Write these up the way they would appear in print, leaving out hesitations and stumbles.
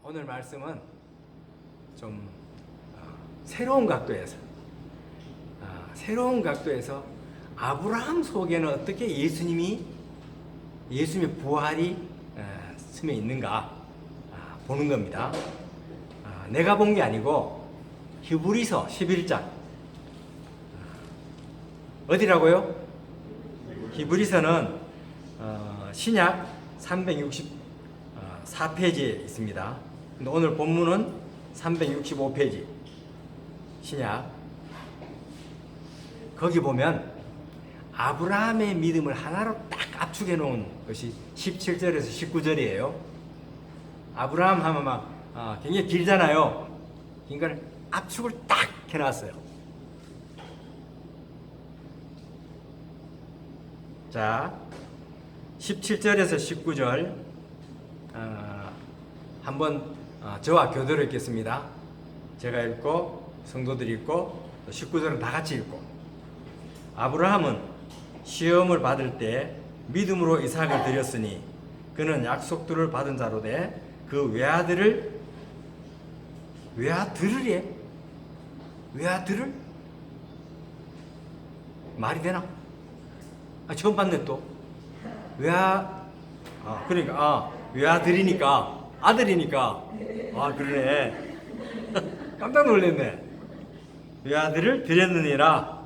오늘 말씀은 좀 새로운 각도에서 아브라함 속에는 어떻게 예수님의 부활이 스며 있는가 보는 겁니다. 내가 본 게 아니고 히브리서 11장 어디라고요? 히브리서는 신약 364페이지에 있습니다. 근데 오늘 본문은 365페이지 신약. 거기 보면 아브라함의 믿음을 하나로 딱 압축해 놓은 것이 17절에서 19절이에요. 아브라함 하면 막 굉장히 길잖아요. 그러니까 압축을 딱 해놨어요. 자, 17절에서 19절 한번 저와 교대로 읽겠습니다. 제가 읽고 성도들이 읽고 19절은 다 같이 읽고. 아브라함은 시험을 받을 때 믿음으로 이삭을 드렸으니 그는 약속들을 받은 자로 돼 그 외아들을 말이 되나? 처음 봤네 또. 그러니까 외아들이니까 아들이니까 그러네. 깜짝 놀랐네. 외아들을 드렸느니라.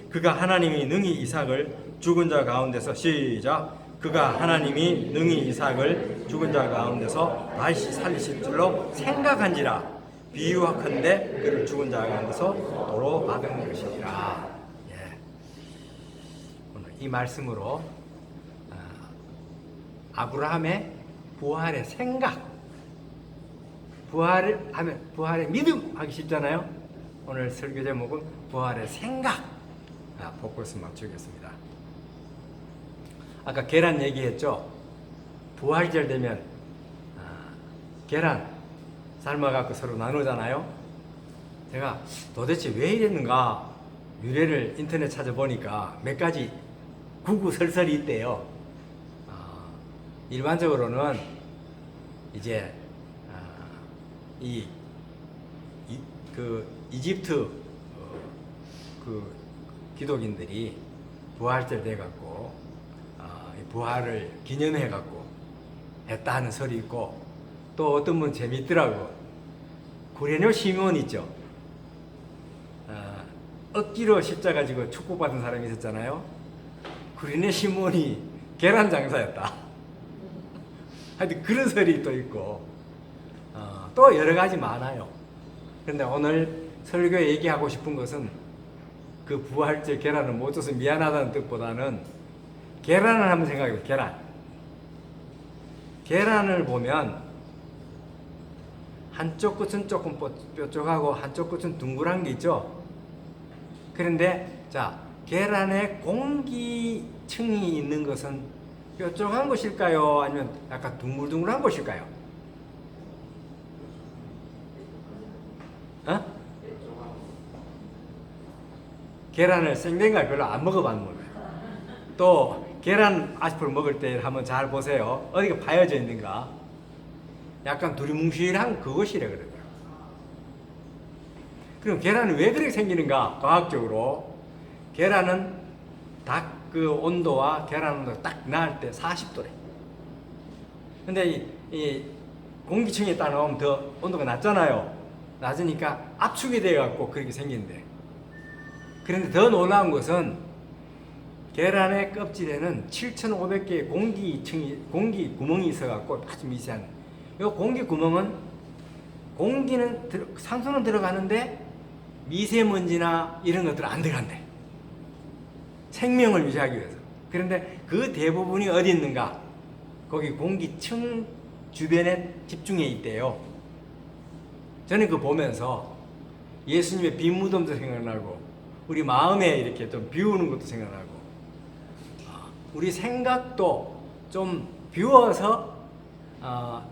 그가 하나님이 능히 이삭을 죽은 자 가운데서 시작. 그가 하나님이 능히 이삭을 죽은 자 가운데서 다시 살리실 줄로 생각한지라. 비유하건대 그를 죽은 자 가운데서 도로 받은 것이니라. 오늘 이 말씀으로 아브라함의 부활의 생각, 부활을 하면 부활의 믿음 하기 쉽잖아요. 오늘 설교 제목은 부활의 생각. 포커스 맞추겠습니다. 아까 계란 얘기했죠. 부활절 되면 계란 삶아갖고 서로 나누잖아요. 제가 도대체 왜 이랬는가 유래를 인터넷 찾아보니까 몇 가지 구구설설이 있대요. 일반적으로는 이제 이집트 기독인들이 부활절 돼갖고 부활을 기념해갖고 했다 하는 설이 있고, 또 어떤 분 재밌더라고. 구레뇨 시몬 있죠. 억지로 십자가 지고 축복받은 사람이 있었잖아요. 구레뇨 시몬이 계란 장사였다. 하여튼 그런 설이 또 있고 또 여러 가지 많아요. 그런데 오늘 설교에 얘기하고 싶은 것은 그 부활절 계란을 못 줘서 미안하다는 뜻보다는 계란을 한번 생각해보세요. 계란을 보면 한쪽 끝은 조금 뾰족하고 한쪽 끝은 둥글한 게 있죠. 그런데 계란에 공기층이 있는 것은 뾰족한 것일까요? 아니면 약간 둥글둥글한 것일까요? 계란을 생된 걸 별로 안 먹어봤는 거예요. 또 계란 아시프를 먹을 때 한번 잘 보세요. 어디가 파여져 있는가? 약간 두리뭉실한 그것이래 그러더라고요. 그럼 계란이 왜 그렇게 생기는가? 과학적으로 계란은 닭 그 온도와 계란 온도가 딱 나을 때 40도래. 근데 이 공기층에 딱 넣으면 더 온도가 낮잖아요. 낮으니까 압축이 돼갖고 그렇게 생긴대. 그런데 더 놀라운 것은 계란의 껍질에는 7,500개의 공기 구멍이 있어갖고 아주 미세한. 이 공기 구멍은 산소는 들어가는데 미세먼지나 이런 것들은 안 들어간대. 생명을 유지하기 위해서. 그런데 그 대부분이 어디 있는가? 거기 공기층 주변에 집중해 있대요. 저는 그거 보면서 예수님의 빈 무덤도 생각나고 우리 마음에 이렇게 좀 비우는 것도 생각나고 우리 생각도 좀 비워서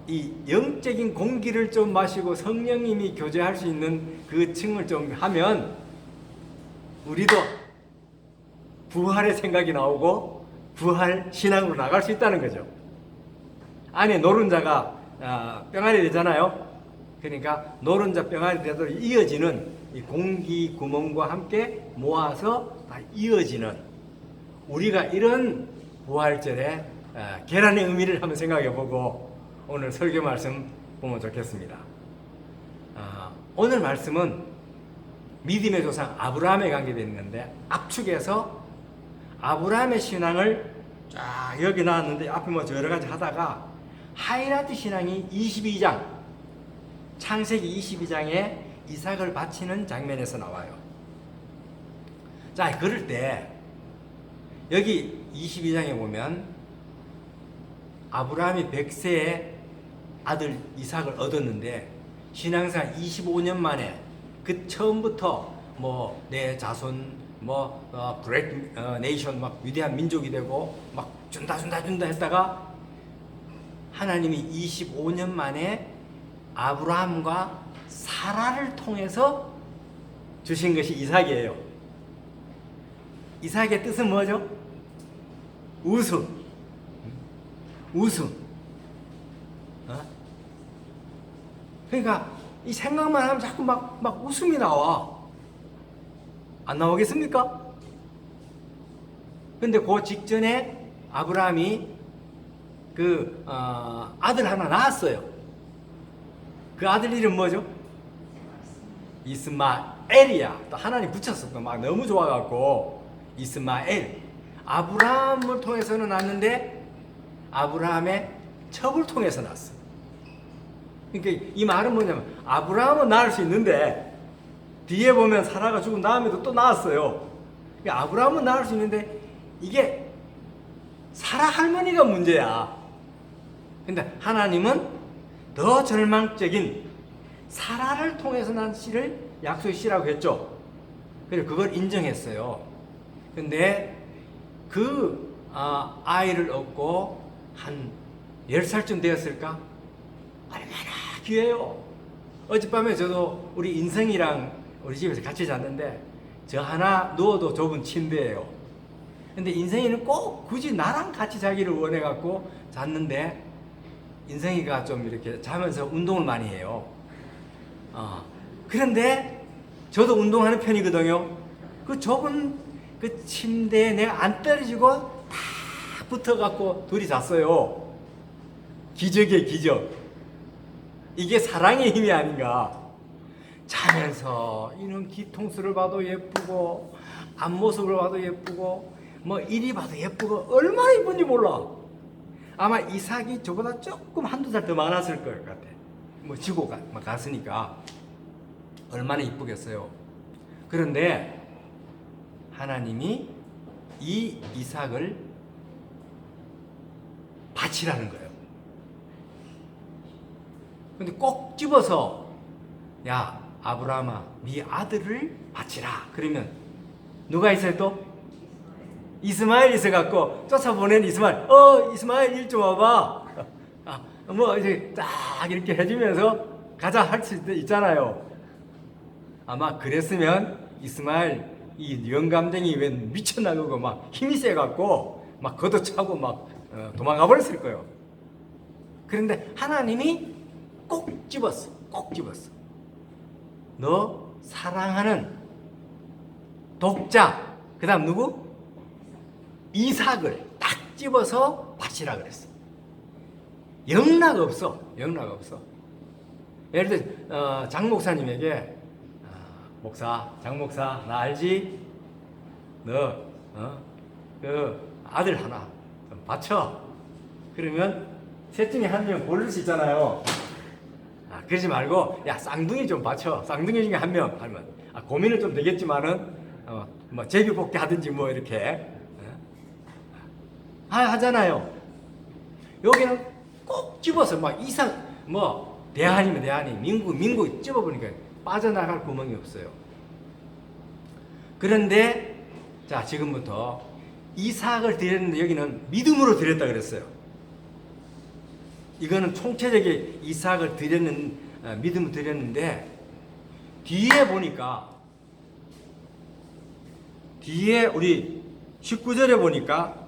이 영적인 공기를 좀 마시고 성령님이 교제할 수 있는 그 층을 좀 하면 우리도 부활의 생각이 나오고 부활 신앙으로 나갈 수 있다는 거죠. 안에 노른자가 병아리 되잖아요. 그러니까 노른자 병아리 돼도 이어지는 이 공기 구멍과 함께 모아서 다 이어지는, 우리가 이런 부활절에 계란의 의미를 한번 생각해보고 오늘 설교 말씀 보면 좋겠습니다. 오늘 말씀은 믿음의 조상 아브라함에 관계되어 있는데, 앞축에서 아브라함의 신앙을 쫙 여기 나왔는데, 앞에 뭐 여러 가지 하다가 하이라이트 신앙이 22장, 창세기 22장에 이삭을 바치는 장면에서 나와요. 자, 그럴 때 여기 22장에 보면 아브라함이 100세에 아들 이삭을 얻었는데, 신앙생활 25년 만에 그 처음부터 뭐 내 자손 그레이트 네이션 막 위대한 민족이 되고 막 준다 했다가 하나님이 25년 만에 아브라함과 사라를 통해서 주신 것이 이삭이에요. 이삭의 뜻은 뭐죠? 웃음. 그러니까 이 생각만 하면 자꾸 막 웃음이 나와. 안 나오겠습니까? 근데 그 직전에 아브라함이 아들 하나 낳았어요. 그 아들 이름 뭐죠? 이스마엘이야. 또 하나님 붙였어. 막 너무 좋아갖고 이스마엘. 아브라함을 통해서는 낳았는데 아브라함의 첩을 통해서 낳았어. 그러니까 이 말은 뭐냐면, 아브라함은 낳을 수 있는데 뒤에 보면 사라가 죽은 다음에도 또 낳았어요. 그러니까 아브라함은 낳을 수 있는데 이게 사라 할머니가 문제야. 근데 하나님은 더 절망적인 사라를 통해서 난 씨를 약속의 씨라고 했죠. 그래서 그걸 인정했어요. 근데 아이를 얻고 한 10살쯤 되었을까? 얼마나 귀해요. 어젯밤에 저도 우리 인성이랑 우리 집에서 같이 잤는데, 저 하나 누워도 좁은 침대예요. 근데 인성이는 꼭 굳이 나랑 같이 자기를 원해갖고 잤는데, 인성이가 좀 이렇게 자면서 운동을 많이 해요. 그런데 저도 운동하는 편이거든요. 그 좁은 그 침대에 내가 안 떨어지고 딱 붙어갖고 둘이 잤어요. 기적이에요, 기적. 이게 사랑의 힘이 아닌가. 자면서 이놈 뒤통수를 봐도 예쁘고 앞모습을 봐도 예쁘고 뭐 이리 봐도 예쁘고 얼마나 예쁜지 몰라. 아마 이삭이 저보다 조금 한두 살 더 많았을 것 같아. 뭐 지고 갔으니까 얼마나 이쁘겠어요. 그런데 하나님이 이 이삭을 바치라는 거예요. 근데 꼭 집어서, 야 아브라함아, 네 아들을 바치라. 그러면 누가 있어요 또? 이스마엘 있어갖고 쫓아보낸 이스마엘. 이스마엘 일 좀 와봐. 뭐 이제 딱 이렇게 해주면서 가자 할 수 있잖아요. 아마 그랬으면 이스마엘 이 영감쟁이 왜 미쳐나가고 막 힘이 세갖고 막 걷어차고 막 도망가 버렸을 거예요. 그런데 하나님이 꼭 집었어. 너 사랑하는 독자, 그 다음 누구? 이삭을 딱 집어서 바치라 그랬어. 영락 없어. 예를 들어 장 목사님에게 장 목사 나 알지? 너 그 아들 하나 좀 바쳐. 그러면 셋 중에 한 명 고를 수 있잖아요. 그러지 말고 야 쌍둥이 좀 바쳐. 쌍둥이 중에 한 명 하면 고민은 좀 되겠지만은 뭐 제비뽑기 하든지 뭐 이렇게 하잖아요. 여기는 꼭 집어서 막 이상 뭐 대한이면 대한이, 민국 집어보니까 빠져나갈 구멍이 없어요. 그런데 자 지금부터 이삭을 드렸는데 여기는 믿음으로 드렸다 그랬어요. 이거는 총체적인 이삭을 드렸는 믿음을 드렸는데, 뒤에 보니까 뒤에 우리 19절에 보니까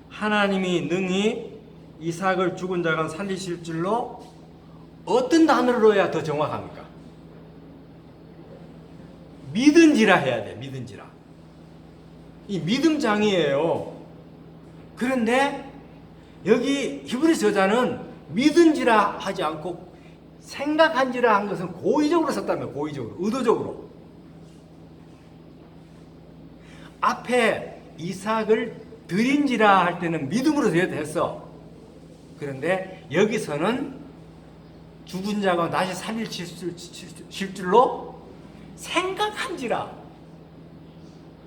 하나님이 능히 이삭을 죽은 자가 살리실 줄로 어떤 단어를 넣어야 더 정확합니까? 믿은지라 해야 돼. 믿은지라. 이 믿음장이에요. 그런데 여기 히브리 저자는 믿은지라 하지 않고 생각한지라 한 것은 고의적으로 썼다면 고의적으로, 의도적으로. 앞에 이삭을 드린지라 할 때는 믿음으로 했어. 그런데 여기서는 죽은 자가 다시 살리실 줄로 생각한지라.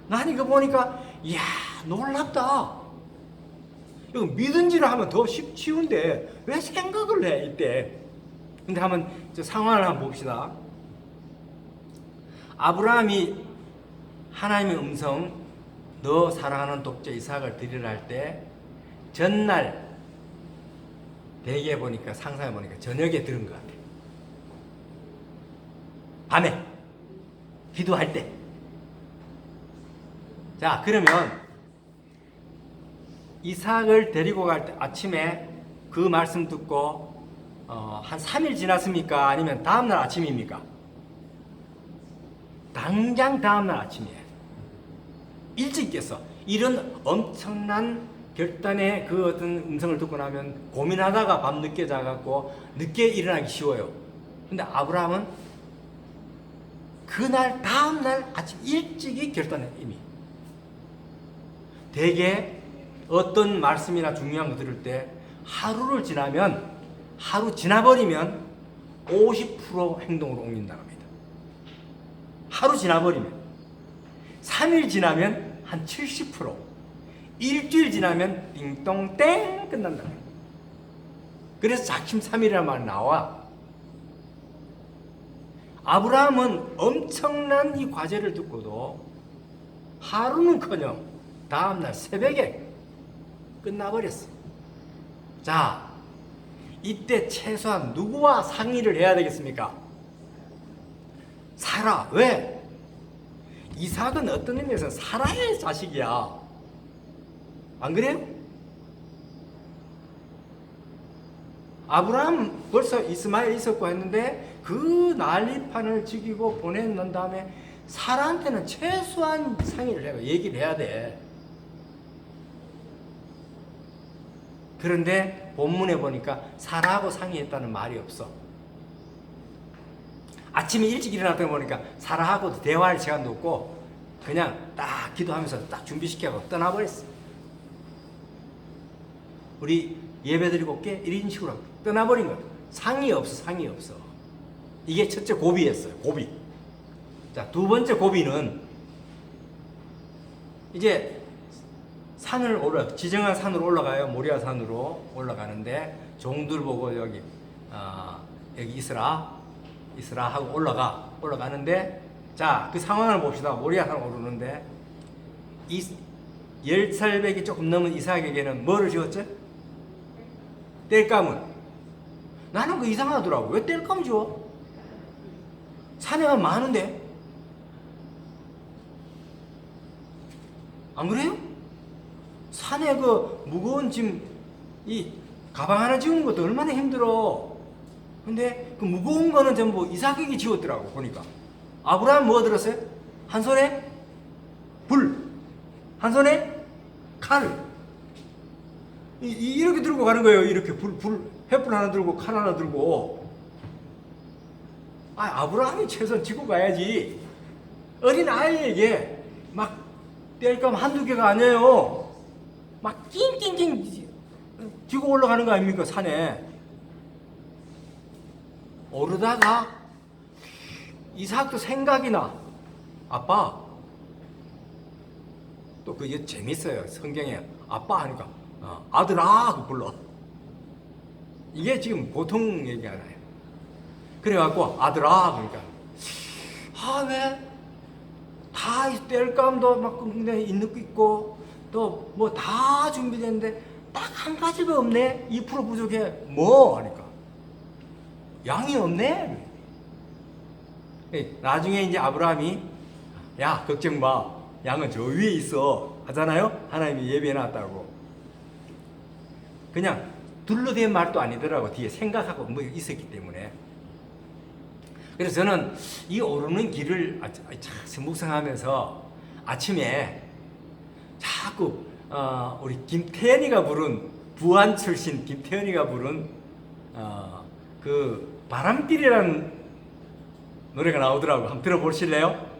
난 이거 보니까 이야 놀랍다. 이거 믿은지라 하면 더 쉬운데 왜 생각을 해 이때. 근데 한번 상황을 한번 봅시다. 아브라함이 하나님의 음성, 너 사랑하는 독자 이삭을 드리라 할 때 전날 대개 보니까 상상해 보니까 저녁에 들은 것 같아. 밤에 기도할 때. 자, 그러면 이삭을 데리고 갈 때 아침에 그 말씀 듣고 한 3일 지났습니까? 아니면 다음날 아침입니까? 당장 다음날 아침이에요. 일찍 깼어. 이런 엄청난 결단의 그 어떤 음성을 듣고 나면 고민하다가 밤 늦게 자갖고 늦게 일어나기 쉬워요. 근데 아브라함은 그날 다음날 아침 일찍이 결단해. 이미 대개 어떤 말씀이나 중요한 거 들을 때 하루를 지나면, 하루 지나버리면 50% 행동으로 옮긴다고 합니다. 하루 지나버리면. 3일 지나면 한 70%, 일주일 지나면 띵동땡 끝난다. 그래서 작심 3일이라는 말이 나와. 아브라함은 엄청난 이 과제를 듣고도 하루는커녕 다음날 새벽에 끝나버렸어. 자, 이때 최소한 누구와 상의를 해야 되겠습니까? 사라. 왜? 이삭은 어떤 의미에서 사라의 자식이야. 안 그래요? 아브라함 벌써 이스마엘 있었고 했는데 그 난리판을 죽이고 보낸 다음에 사라한테는 최소한 상의를 해요. 얘기를 해야 돼. 그런데 본문에 보니까 사라하고 상의했다는 말이 없어. 아침에 일찍 일어났다 보니까 사라하고도 대화할 시간도 없고 그냥 딱 기도하면서 딱 준비시켜서 떠나버렸어. 우리 예배 드리고 올게 이런 식으로 떠나버린 거야. 상의 없어. 상의 없어. 이게 첫째 고비였어요. 고비. 자, 두 번째 고비는 이제 산을 지정한 산으로 올라가요. 모리아 산으로 올라가는데 종들 보고 여기 있으라 하고 올라가는데 자, 그 상황을 봅시다. 모리아 산 오르는데 이 10살백이 조금 넘은 이삭에게는 뭐를 지었지? 땔감을. 나는 그 이상하더라고. 왜 땔감 줘? 산에 가면 많은데. 안 그래요? 산에 그 무거운 짐, 이 가방 하나 지우는 것도 얼마나 힘들어. 근데 그 무거운 거는 전부 이삭에게 지웠더라고, 보니까. 아브라함 뭐 들었어요? 한 손에 불, 한 손에 칼. 이렇게 들고 가는 거예요. 이렇게 횃불 하나 들고 칼 하나 들고. 아브라함이 최소한 지고 가야지. 어린 아이에게 막 땔감 한두 개가 아니에요. 막 낑낑낑 지고 올라가는 거 아닙니까? 산에. 오르다가 이삭도 생각이 나. 아빠. 또 그게 재밌어요. 성경에 아빠 하니까 아들아 하고 불러. 이게 지금 보통 얘기 아니에요. 그래갖고 아들아 그러니까 왜 다 땔감도 막 있는 거 있고 또 뭐 다 준비됐는데 딱 한 가지가 없네. 2% 부족해. 뭐 하니까 양이 없네. 나중에 이제 아브라함이 야 걱정 마. 양은 저 위에 있어 하잖아요. 하나님이 예배해놨다고. 그냥 둘러댄 말도 아니더라고. 뒤에 생각하고 뭐 있었기 때문에. 그래서 저는 이 오르는 길을 참 묵상하면서 아침에 자꾸 우리 김태현이가 부른, 부안 출신 김태현이가 부른 그 바람길이라는 노래가 나오더라고. 한번 들어보실래요?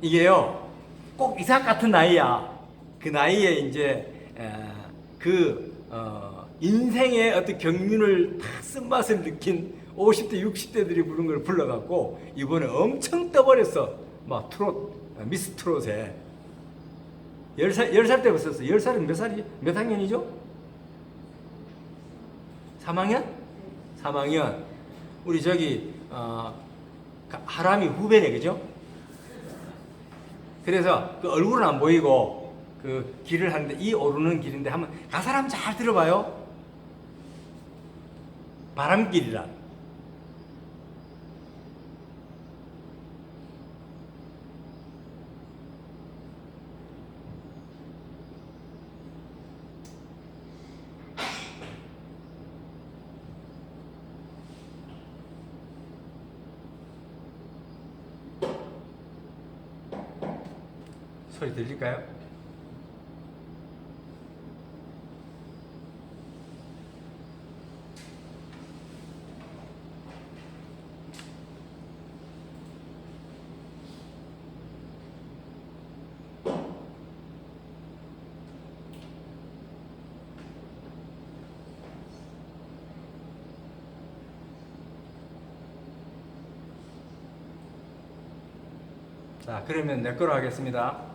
이게요 꼭 이삭 같은 나이야. 그 나이에 이제 인생의 어떤 경륜을 다 쓴맛을 느낀 50대 60대들이 부른 걸 불러갖고 이번에 엄청 떠버렸어. 막 트롯, 미스 트롯에 10살 때 봤었어. 10살은 몇 살이, 몇 학년이죠? 3학년? 3학년. 우리 저기 하람이 후배네, 그죠? 그래서 그 얼굴은 안 보이고 그 길을 하는데, 이 오르는 길인데 한번 가사를 한번 잘 들어봐요. 바람길이라. 소리 들릴까요? 자, 그러면 내 거로 하겠습니다.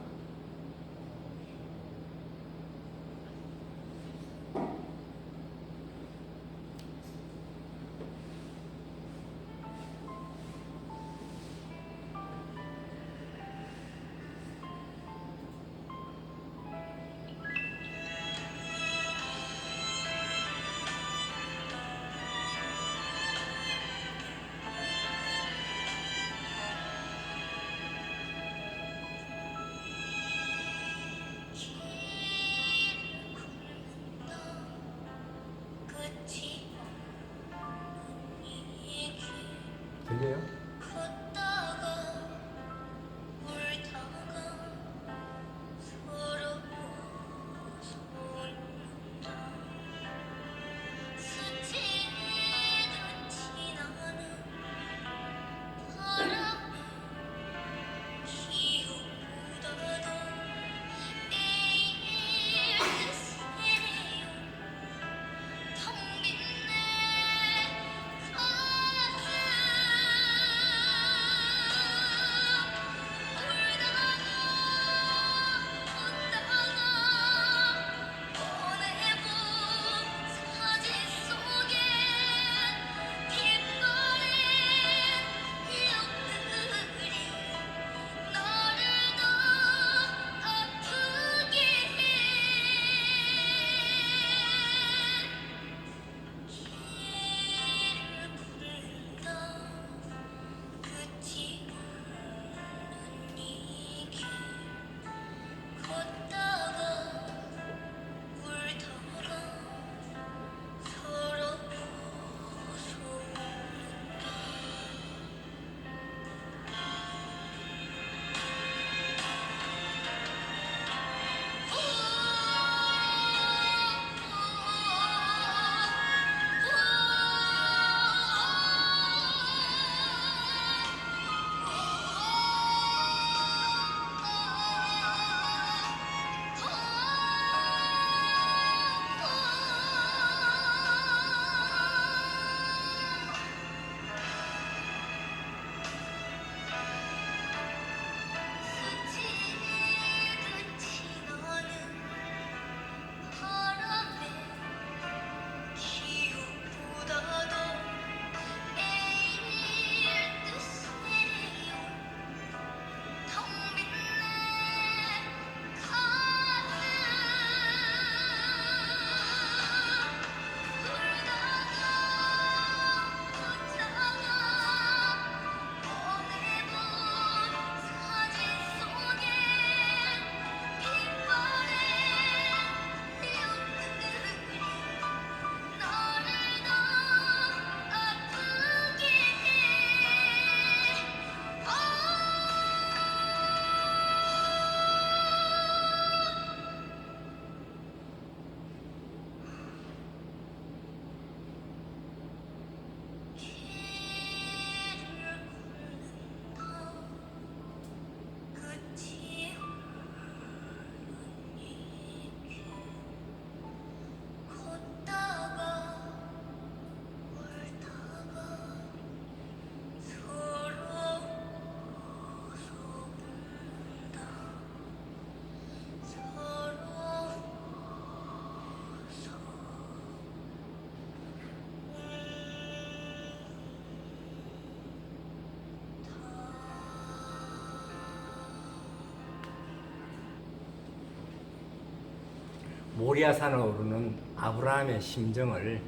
모리아산을 오르는 아브라함의 심정을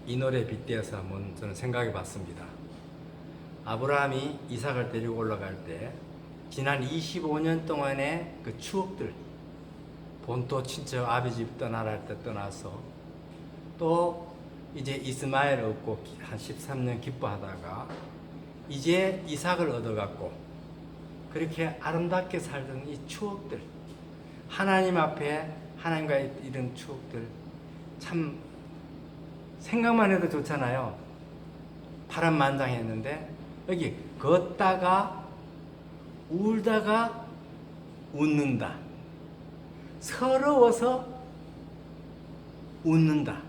이 노래에 빗대어서 한번 저는 생각해 봤습니다. 아브라함이 이삭을 데리고 올라갈 때 지난 25년 동안의 그 추억들, 본토 친척 아버지 집 떠나랄 때 떠나서 또 이제 이스마엘 얻고 한 13년 기뻐하다가 이제 이삭을 얻어갖고 그렇게 아름답게 살던 이 추억들, 하나님 앞에 하나님과 이런 추억들 참 생각만 해도 좋잖아요. 파란만장했는데 여기 걷다가 울다가 웃는다. 서러워서 웃는다.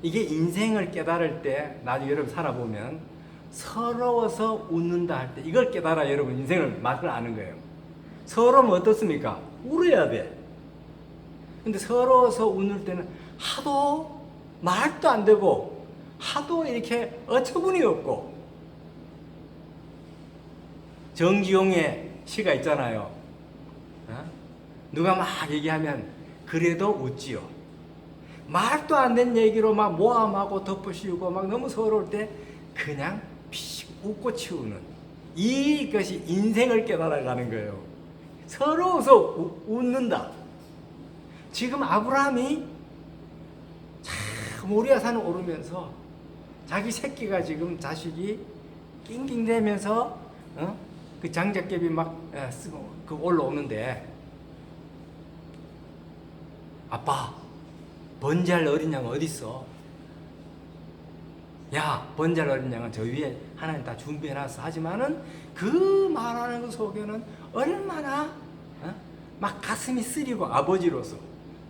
이게 인생을 깨달을 때 나중에 여러분 살아보면 서러워서 웃는다 할 때 이걸 깨달아 여러분 인생을 맛을 아는 거예요. 서러우면 어떻습니까? 울어야 돼. 근데 서러워서 웃을 때는 하도 말도 안 되고 하도 이렇게 어처구니 없고 정지용의 시가 있잖아요. 누가 막 얘기하면 그래도 웃지요. 말도 안 된 얘기로 막 모함하고 덮어씌우고 막 너무 서러울 때 그냥 피식 웃고 치우는 이것이 인생을 깨달아가는 거예요. 서러워서 웃는다. 지금 아브라함이 참 모리아산을 오르면서 자기 새끼가 지금 자식이 낑낑대면서 그 장작개비 막 그 올라오는데 아빠 번제할 어린 양은 어디 있어? 야 번제할 어린 양은 저 위에 하나님 다 준비해놨어. 하지만은 그 말하는 그 속에는 얼마나 막 가슴이 쓰리고 아버지로서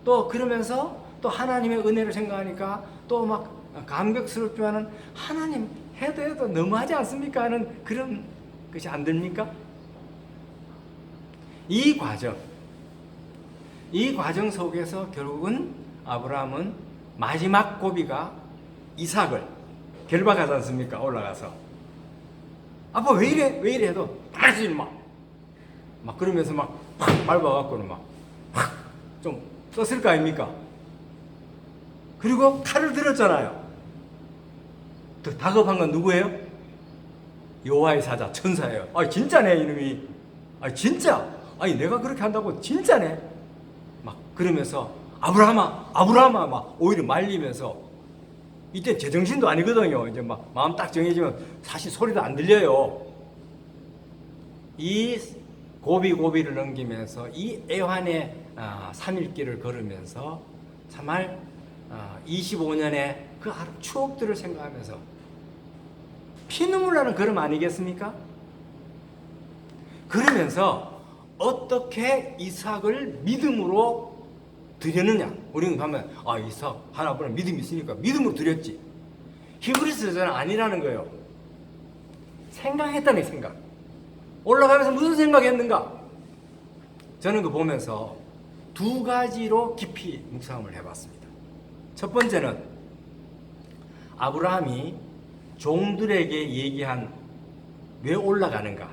또 그러면서 또 하나님의 은혜를 생각하니까 또 막 감격스럽지만은 하나님 해도 너무하지 않습니까? 하는 그런 것이 안 됩니까? 이 과정 속에서 결국은 아브라함은 마지막 고비가 이삭을 결박하지 않습니까? 올라가서 아빠 왜 이래 해도 가만히 막 그러면서 막 밟아갖고는 막 좀 썼을 거 아닙니까? 그리고 칼을 들었잖아요. 더 다급한 건 누구예요? 여호와의 사자 천사예요. 아 진짜네 이놈이. 아 진짜. 아니 내가 그렇게 한다고 진짜네. 막 그러면서 아브라함아 막 오히려 말리면서 이때 제정신도 아니거든요. 이제 막 마음 딱 정해지면 사실 소리도 안 들려요. 이 고비를 넘기면서 이 애환의 3일길을 걸으면서 정말 25년의 그 추억들을 생각하면서 피눈물 나는 걸음 아니겠습니까? 그러면서 어떻게 이삭을 믿음으로 드렸느냐? 우리는 가면 이삭 하나보다 믿음이 있으니까 믿음으로 드렸지. 히브리서는 아니라는 거예요. 생각했다는 생각. 올라가면서 무슨 생각했는가? 저는 그 보면서 두 가지로 깊이 묵상을 해봤습니다. 첫 번째는 아브라함이 종들에게 얘기한 왜 올라가는가?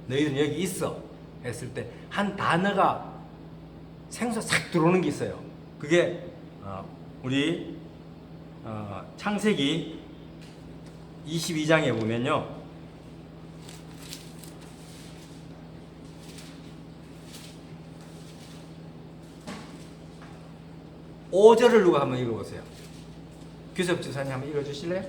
너희들 여기 있어 했을 때 한 단어가 생소 싹 들어오는 게 있어요. 그게 우리 창세기 22장에 보면요. 5절을 누가 한번 읽어보세요. 규섭 지사님 한번 읽어주실래요?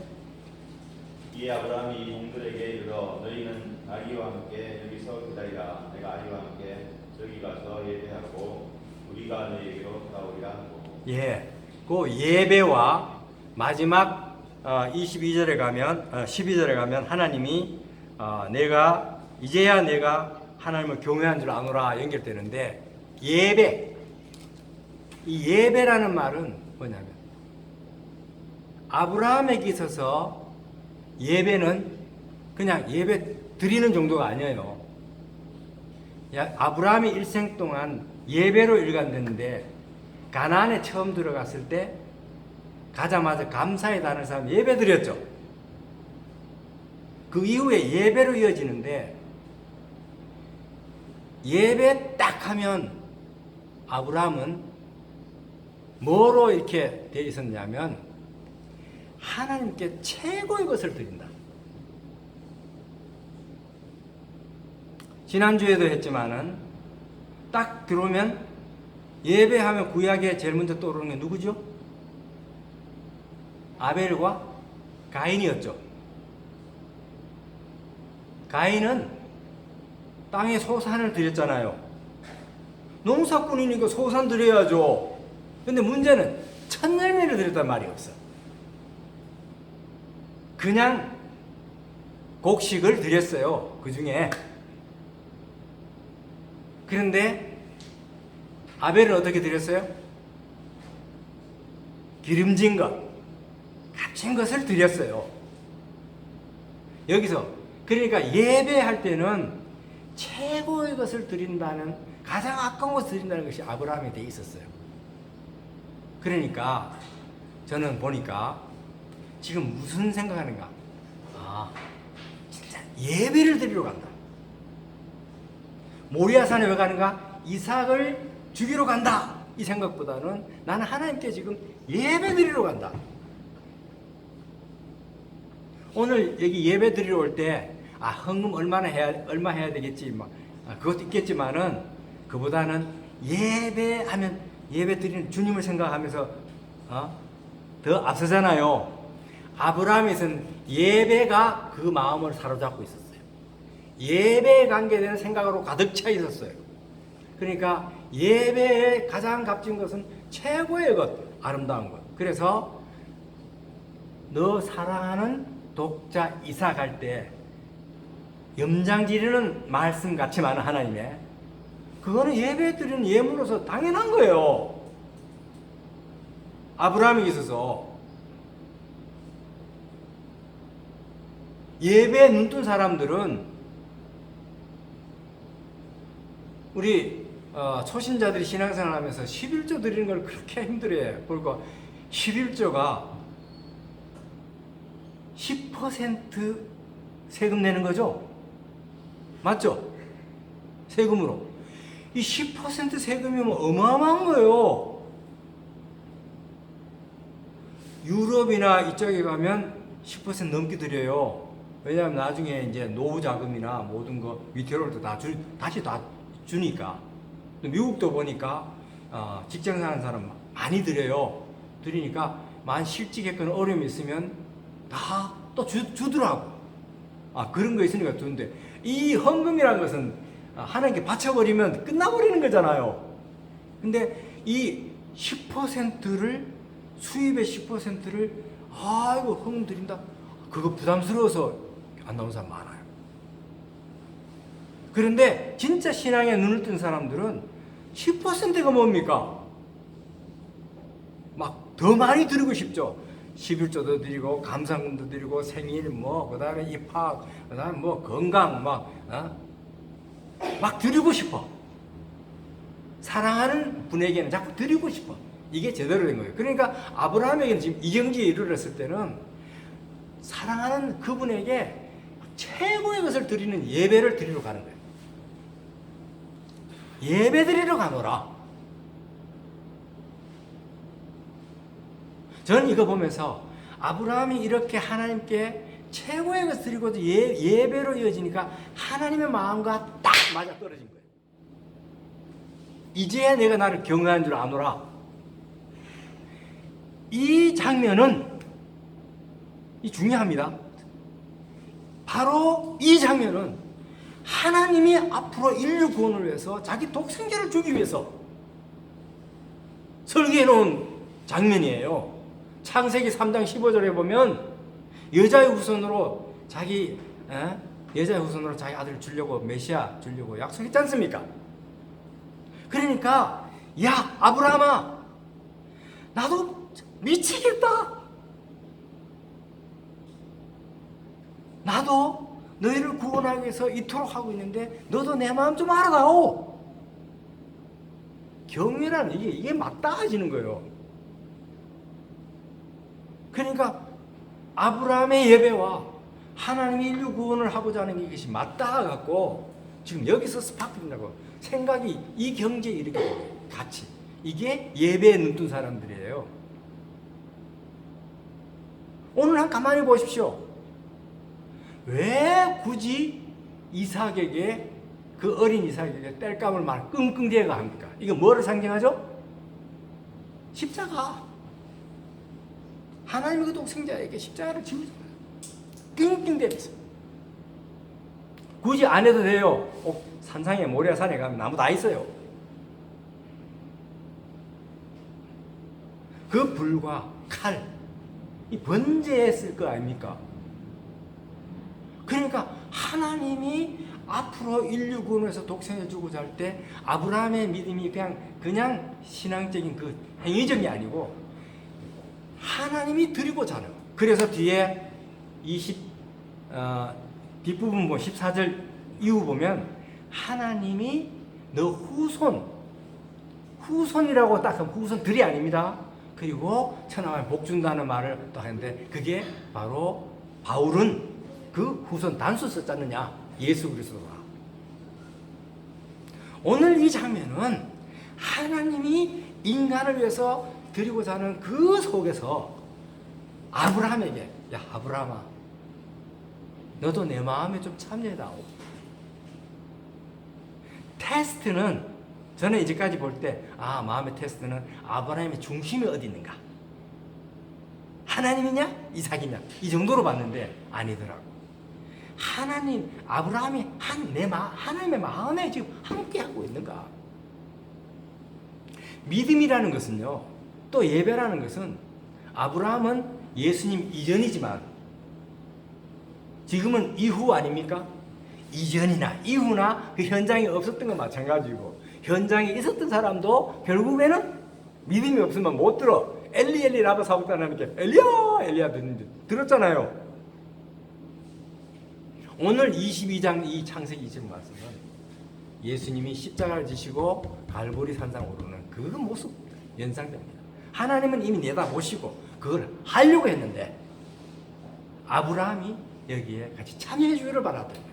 이에 아브라함이 종들에게 이르러 너희는 아기와 함께 여기서 기다리라. 내가 아기와 함께 저기 가서 예배하고 우리가 너희에게로 돌아오리라 하고. 예, 그 예배와 마지막 22절에 가면 12절에 가면 하나님이 이제야 내가 하나님을 경외한 줄 아노라 연결되는데 예배, 이 예배라는 말은 뭐냐면 아브라함에게 있어서 예배는 그냥 예배 드리는 정도가 아니에요. 아브라함이 일생 동안 예배로 일관됐는데 가나안에 처음 들어갔을 때 가자마자 감사의 단을 쌓으면 예배 드렸죠. 그 이후에 예배로 이어지는데 예배 딱 하면 아브라함은 뭐로 이렇게 되어 있었냐면 하나님께 최고의 것을 드린다. 지난주에도 했지만은 딱 들어오면 예배하면 구약에 제일 먼저 떠오르는 게 누구죠? 아벨과 가인이었죠. 가인은 땅에 소산을 드렸잖아요. 농사꾼이니까 소산 드려야죠. 근데 문제는 첫 열매를 드렸단 말이 없어. 그냥 곡식을 드렸어요. 그 중에. 그런데 아벨은 어떻게 드렸어요? 기름진 것, 값진 것을 드렸어요. 여기서 그러니까 예배할 때는 최고의 것을 드린다는, 가장 아까운 것을 드린다는 것이 아브라함에 돼 있었어요. 그러니까 저는 보니까 지금 무슨 생각하는가? 아, 진짜 예배를 드리러 간다. 모리아산에 왜 가는가? 이삭을 죽이러 간다. 이 생각보다는 나는 하나님께 지금 예배 드리러 간다. 오늘 여기 예배 드리러 올 때, 헌금 얼마 해야 되겠지, 그것도 있겠지만은, 그보다는 예배하면, 예배 드리는 주님을 생각하면서, 더 앞서잖아요. 아브라함에서는 예배가 그 마음을 사로잡고 있었어요. 예배에 관계되는 생각으로 가득 차 있었어요. 그러니까 예배의 가장 값진 것은 최고의 것, 아름다운 것. 그래서 너 사랑하는 독자 이삭 할 때 염장 지르는 말씀 같지만 하나님의, 그거는 예배 드리는 예물로서 당연한 거예요. 아브라함이 있어서 예배에 눈뜬 사람들은, 우리 초신자들이 신앙생활 하면서 11조 드리는 걸 그렇게 힘들어해요. 그러니까 11조가 10% 세금 내는 거죠? 맞죠? 세금으로. 이 10% 세금이면 어마어마한 거예요. 유럽이나 이쪽에 가면 10% 넘게 드려요. 왜냐하면 나중에 이제 노후 자금이나 모든 거 위태로울 때 다시 다 주니까. 미국도 보니까 직장 사는 사람 많이 드려요. 드리니까 만 실직했거나 어려움이 있으면 다 또 주더라고. 그런 거 있으니까 주는데, 이 헌금이라는 것은 하나님께 바쳐버리면 끝나버리는 거잖아요. 근데 이 10%를, 수입의 10%를 이거 헌금 드린다? 그거 부담스러워서 안 나온 사람 많아요. 그런데 진짜 신앙에 눈을 뜬 사람들은 10%가 뭡니까? 막 더 많이 드리고 싶죠. 11조도 드리고, 감사금도 드리고, 생일, 그 다음에 입학, 그 다음에 건강, 막 드리고 싶어. 사랑하는 분에게는 자꾸 드리고 싶어. 이게 제대로 된 거예요. 그러니까 아브라함에게는 지금 이 경지에 이르렀을 때는 사랑하는 그분에게 최고의 것을 드리는 예배를 드리러 가는 거예요. 예배 드리러 가노라. 저는 이거 보면서 아브라함이 이렇게 하나님께 최고의 것을 드리고 예배로 이어지니까 하나님의 마음과 딱 맞아 떨어진 거예요. 이제야 내가 나를 경외한 줄 아노라. 이 장면은 중요합니다. 바로 이 장면은 하나님이 앞으로 인류 구원을 위해서 자기 독생자를 주기 위해서 설계해 놓은 장면이에요. 창세기 3장 15절에 보면 여자의 후손으로 자기 아들을 주려고, 메시아 주려고 약속했지 않습니까? 그러니까 야 아브라함아, 나도 미치겠다. 나도 너희를 구원하기 위해서 이토록 하고 있는데 너도 내 마음 좀 알아다오. 경외란 이게 맞닿아지는 거예요. 그러니까 아브라함의 예배와 하나님이 인류 구원을 하고자 하는 이것이 맞닿아갖고 지금 여기서 스파크된다고 생각이 이 경지에 이렇게 같이. 이게 예배에 눈뜬 사람들이에요. 오늘 한 가만히 보십시오. 왜 굳이 이삭에게, 그 어린 이삭에게 땔감을 막 끙끙대가 합니까? 이거 뭐를 상징하죠? 십자가. 하나님의 그 독생자에게 십자가를 지우잖아요. 끙끙대면서. 굳이 안 해도 돼요. 산상에 모리아산에 가면 나무 다 있어요. 그 불과 칼, 이 번제했을 거 아닙니까? 그러니까 하나님이 앞으로 인류 구원에서 독생을 주고자 할 때 아브라함의 믿음이 그냥 신앙적인 그 행위적이 아니고 하나님이 드리고자 하는. 그래서 뒤에 뒷부분 14절 이후 보면 하나님이 너 후손이라고 딱 하면 후손들이 아닙니다. 그리고 천하만 복 준다는 말을 또 하는데 그게 바로 바울은 그 후손 단수 썼잖느냐, 예수 그리스도가. 오늘 이 장면은 하나님이 인간을 위해서 드리고자 하는 그 속에서 아브라함에게, 야 아브라함아, 너도 내 마음에 좀 참여해다오. 테스트는, 저는 이제까지 볼 때 마음의 테스트는 아브라함의 중심이 어디 있는가, 하나님이냐 이삭이냐 이 정도로 봤는데 아니더라고. 하나님, 아브라함이 하나님의 마음에 지금 함께하고 있는가. 믿음이라는 것은요, 또 예배라는 것은, 아브라함은 예수님 이전이지만 지금은 이후 아닙니까? 이전이나 이후나 그 현장에 없었던 건 마찬가지고, 현장에 있었던 사람도 결국에는 믿음이 없으면 못 들어. 엘리 라바 사복단 하니까 엘리야 들었잖아요. 오늘 22장 이 창세기 20 말씀은 예수님이 십자가를 지시고 갈보리 산상 오르는 그 모습 연상됩니다. 하나님은 이미 내다보시고 그걸 하려고 했는데 아브라함이 여기에 같이 참여해 주기를 바랐던 거예요.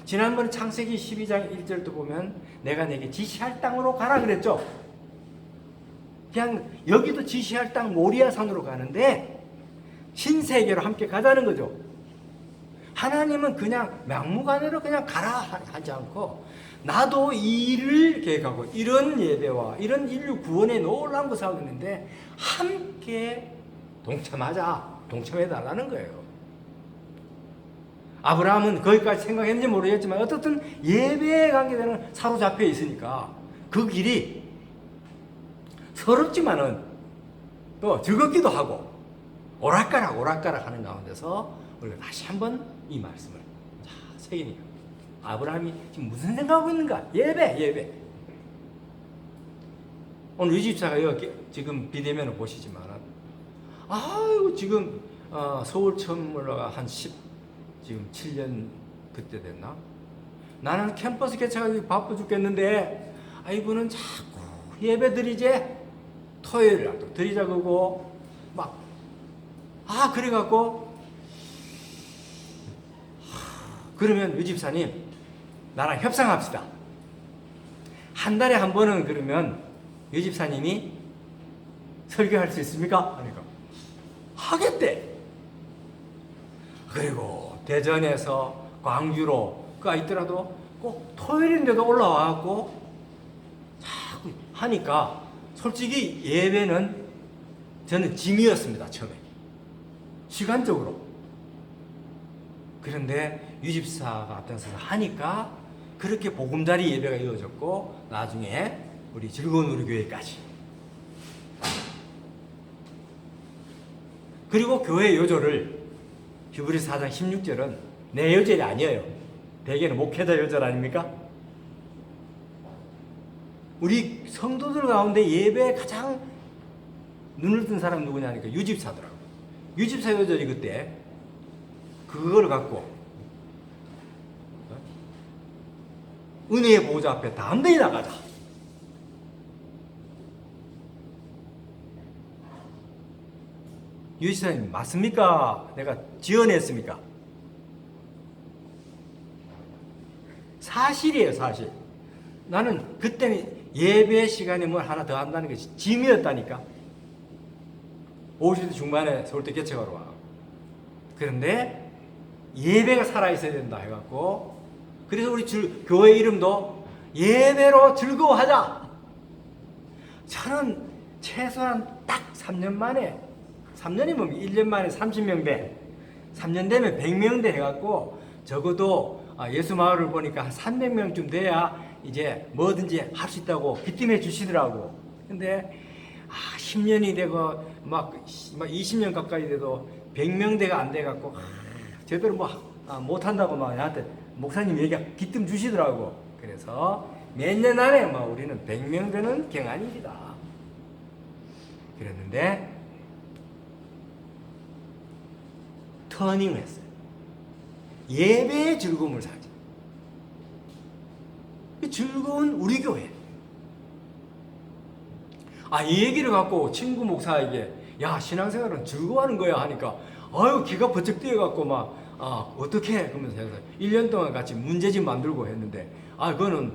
지난번 창세기 12장 1절도 보면 내가 내게 지시할 땅으로 가라 그랬죠. 그냥 여기도 지시할 땅 모리아산으로 가는데 신세계로 함께 가자는 거죠. 하나님은 그냥 막무가내로 그냥 가라 하지 않고 나도 이 일을 계획하고 이런 예배와 이런 인류 구원에 놀라운 것을 하고 있는데 함께 동참해달라는 거예요. 아브라함은 거기까지 생각했는지 모르겠지만 어떻든 예배에 관계되는 사로잡혀 있으니까 그 길이 서럽지만은 또 즐겁기도 하고 오락가락 하는 가운데서 우리가 다시 한번 이 말씀을 새기니까 아브라함이 지금 무슨 생각하고 있는가? 예배. 오늘 이 집사가 여기 지금 비대면을 보시지만 지금 서울 처음 올라가 한 지금 7년 그때 됐나? 나는 캠퍼스 개최하기 바빠 죽겠는데 이분은 자꾸 예배 드리제 토요일에 또 드리자 그러고 그래갖고 그러면 유 집사님 나랑 협상합시다. 한 달에 한 번은 그러면 유 집사님이 설교할 수 있습니까? 하니까 하겠대. 그리고 대전에서 광주로 가 있더라도 꼭 토요일인데도 올라와갖고 자꾸 하니까 솔직히 예배는 저는 짐이었습니다. 처음에 시간적으로. 그런데 유집사가 앞장서서 하니까 그렇게 보금자리 예배가 이루어졌고 나중에 우리 즐거운 우리 교회까지. 그리고 교회 요절을 히브리서 4장 16절은 내 요절이 아니에요. 대개는 목회자 요절 아닙니까? 우리 성도들 가운데 예배에 가장 눈을 뜬 사람 누구냐니까 유집사더라고요. 유집사 요절이 그때 그걸 갖고 은혜의 보좌 앞에 담대히 나가자. 유지사님 맞습니까? 내가 지어냈습니까? 사실이에요, 사실. 나는 그때는 예배 시간에 뭘 하나 더 한다는 것이 짐이었다니까. 50대 중반에 서울대 개척하러 와. 그런데 예배가 살아있어야 된다 해갖고, 그래서 우리 교회 이름도 예배로 즐거워하자. 저는 최소한 딱 3년 만에, 3년이면 1년 만에 30명 돼. 3년 되면 100명 돼 해갖고, 적어도 예수 마을을 보니까 한 300명쯤 돼야 이제 뭐든지 할 수 있다고 기팀해 주시더라고. 근데 10년이 되고 막 20년 가까이 돼도 100명대가 안 돼갖고 제대로 못한다고 막 나한테 목사님 기뜸 주시더라고. 그래서 몇 년 안에 우리는 100명 되는 경안입니다. 그랬는데 터닝을 했어요. 예배의 즐거움을 살자. 즐거운 우리 교회. 이 얘기를 갖고 친구 목사에게, 야, 신앙생활은 즐거워하는 거야 하니까, 기가 번쩍 뛰어갖고 어떻게? 그러면서 1년 동안 같이 문제집 만들고 했는데, 그거는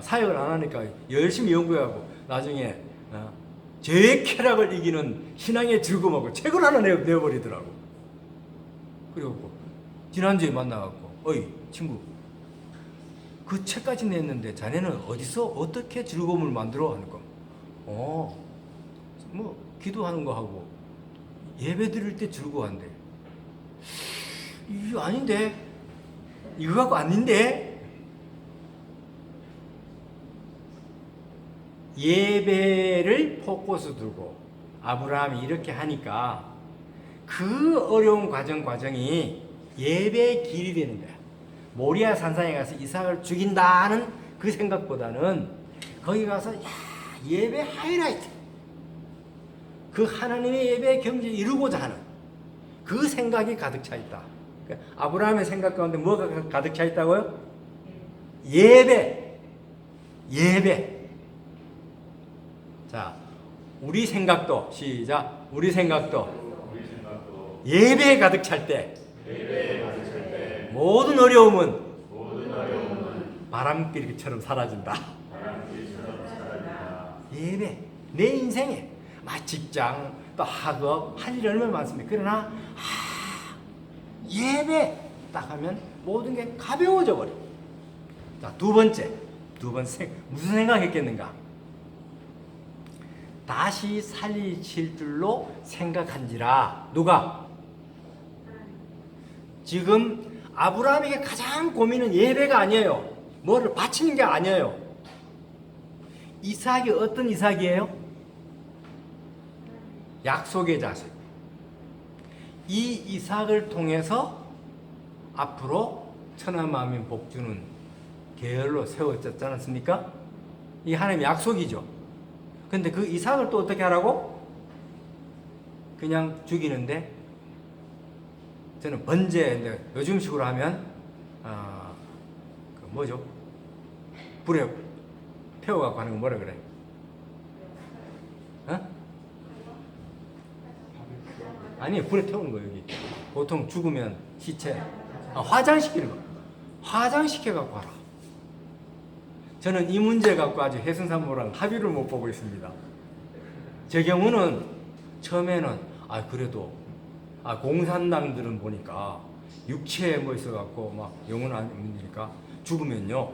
사역을 안 하니까 열심히 연구하고 나중에 죄의 쾌락을 이기는 신앙의 즐거움하고 책을 하나 내어버리더라고. 그리고 지난주에 만나갖고, 어이 친구, 그 책까지 냈는데 자네는 어디서 어떻게 즐거움을 만들어 하는 거? 기도하는 거 하고 예배 드릴 때 즐거워한대. 이거 아닌데, 이거 갖고 아닌데. 예배를 포커스 두고 아브라함이 이렇게 하니까 그 어려운 과정이 예배의 길이 되는 거야. 모리아 산상에 가서 이삭을 죽인다는 그 생각보다는 거기 가서 예배 하이라이트, 그 하나님의 예배의 경지를 이루고자 하는 그 생각이 가득 차 있다. 아브라함의 생각 가운데 뭐가 가득 차 있다고요? 예배. 자, 우리 생각도 시작. 우리 생각도 예배에 가득 찰 때 모든 어려움은 바람길처럼 사라진다. 예배, 내 인생에 직장 또 학업 할 일이 얼마나 많습니까? 그러나 예배 딱 하면 모든 게 가벼워져 버려. 자, 두 번째 무슨 생각했겠는가? 다시 살리실 줄로 생각한지라. 누가? 지금 아브라함에게 가장 고민은 예배가 아니에요. 뭐를 바치는 게 아니에요. 이삭이 어떤 이삭이에요? 약속의 자식. 이 이삭을 통해서 앞으로 천하만민 복주는 계열로 세워졌지 않습니까? 이 하나님의 약속이죠. 근데 그 이삭을 또 어떻게 하라고? 그냥 죽이는데, 저는 번제, 요즘식으로 하면 뭐죠? 불에 태워갖고 하는 거 뭐라 그래? 아니, 불에 태우는 거. 여기 보통 죽으면 시체 화장시키는 거. 화장시켜갖고 하라. 저는 이 문제 갖고 아주 해승산모랑 합의를 못 보고 있습니다. 제 경우는 처음에는 그래도 공산당들은 보니까 육체에 뭐 있어갖고 영혼 아니니까 죽으면요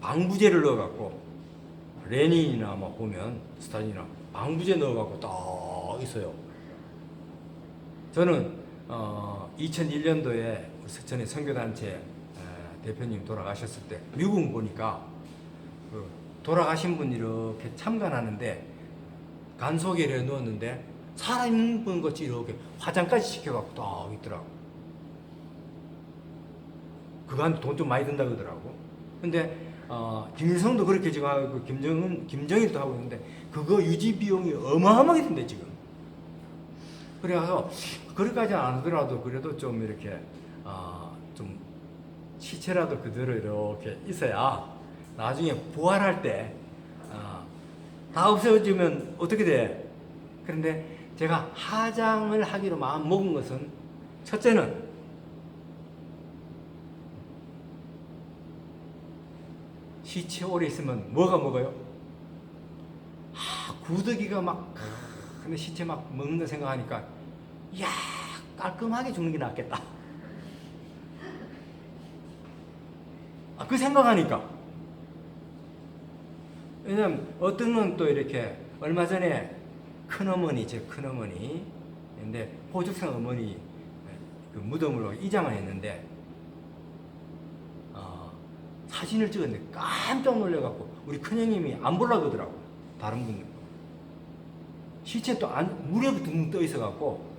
방부제를 넣어갖고, 레닌이나 보면 스탈린이나 방부제 넣어갖고 딱 있어요. 저는 2001년도에 전에 선교단체 대표님 돌아가셨을 때 미국 보니까 돌아가신 분 이렇게 참관하는데 간소계를 넣었는데 살아있는 분 같이 이렇게 화장까지 시켜갖고 딱 있더라고. 그거한테 돈 좀 많이 든다 그러더라고. 근데 김일성도 그렇게 지금 하고 김정일도 하고 있는데 그거 유지 비용이 어마어마하게 든대 지금. 그래서 그렇게까지 안 하더라도 그래도 좀 이렇게 좀 시체라도 그대로 이렇게 있어야 나중에 부활할 때 다 없어지면 어떻게 돼? 그런데 제가 하장을 하기로 마음 먹은 것은, 첫째는 시체 오래 있으면 뭐가 먹어요? 구더기가 막 근데 시체 막 먹는 거 생각하니까 야 깔끔하게 죽는 게 낫겠다. 그 생각하니까. 왜냐면 어떤 건 또 이렇게 얼마 전에 큰어머니, 제 큰어머니 근데 호적상 어머니 그 무덤으로 이장을 했는데 사진을 찍었는데 깜짝 놀래갖고 우리 큰형님이 안 보려고 그러더라고. 다른 분들 시체 또 물에 둥둥 떠 있어갖고